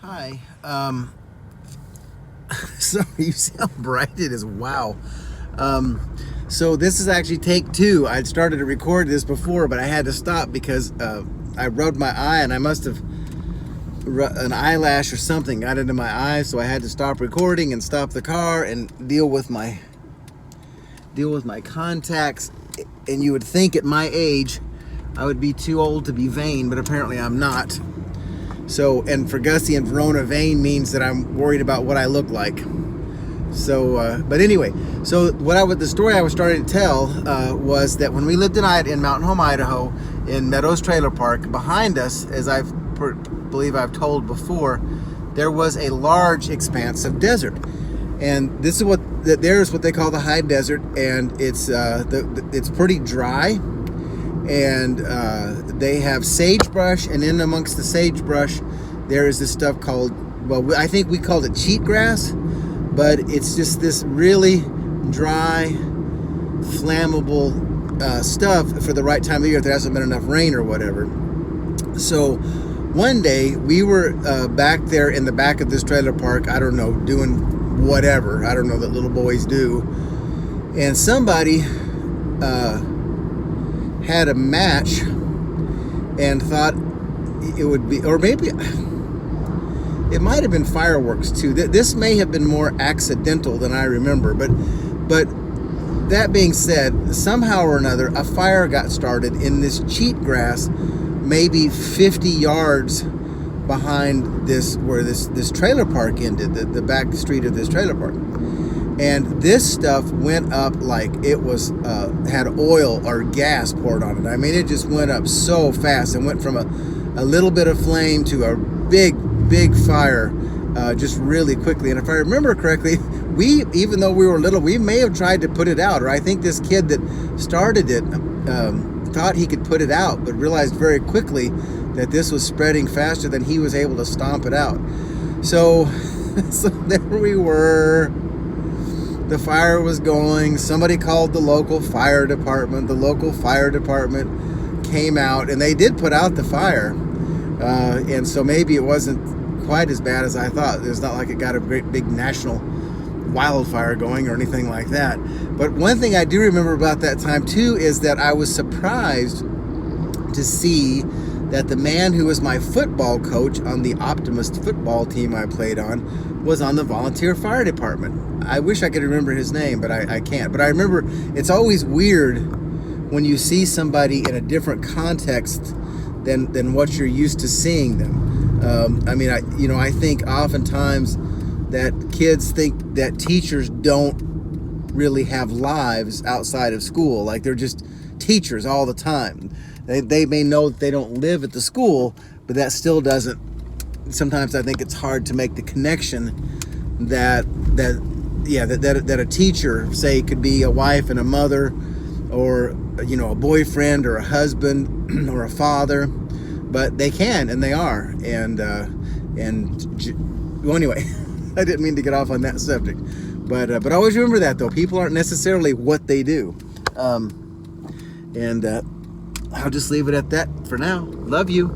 Hi. So you see how bright it is? Wow. So this is actually take two. I'd started to record this before, but I had to stop because I rubbed my eye and I must have an eyelash or something got into my eye, so I had to stop recording and stop the car and deal with my contacts. And you would think at my age I would be too old to be vain, but apparently I'm not. So, and for Gussie and Verona, vain means that I'm worried about what I look like. So, but anyway, so the story I was starting to tell was that when we lived in Mountain Home, Idaho, in Meadows Trailer Park, behind us, as I believe I've told before, there was a large expanse of desert, and this is there's what they call the high desert, and it's pretty dry. And they have sagebrush, and in amongst the sagebrush there is this stuff called, well, I think we called it cheatgrass, but it's just this really dry, flammable stuff for the right time of year if there hasn't been enough rain or whatever. So one day we were back there in the back of this trailer park, I don't know, doing whatever, I don't know, that little boys do, and somebody had a match and thought it would be, or maybe it might have been fireworks too. This may have been more accidental than I remember, but that being said, somehow or another a fire got started in this cheatgrass, maybe 50 yards behind where this trailer park ended, the back street of this trailer park. And this stuff went up like it was had oil or gas poured on it. I mean, it just went up so fast and went from a little bit of flame to a big fire just really quickly. And if I remember correctly, even though we were little, we may have tried to put it out, or I think this kid that started it thought he could put it out, but realized very quickly that this was spreading faster than he was able to stomp it out. So there we were. The fire was going. Somebody called the local fire department. The local fire department came out, and they did put out the fire. And so maybe it wasn't quite as bad as I thought. It's not like it got a great big national wildfire going or anything like that. But one thing I do remember about that time too is that I was surprised to see that the man who was my football coach on the Optimist football team I played on was on the volunteer fire department. I wish I could remember his name, but I can't. But I remember it's always weird when you see somebody in a different context than what you're used to seeing them. I mean, I think oftentimes that kids think that teachers don't really have lives outside of school, like they're just teachers all the time. They may know that they don't live at the school, but that still doesn't. Sometimes I think it's hard to make the connection that a teacher, say, could be a wife and a mother, or a boyfriend or a husband or a father, but they can, and they are. Well, anyway, I didn't mean to get off on that subject, but always remember that, though, people aren't necessarily what they do. I'll just leave it at that for now. Love you.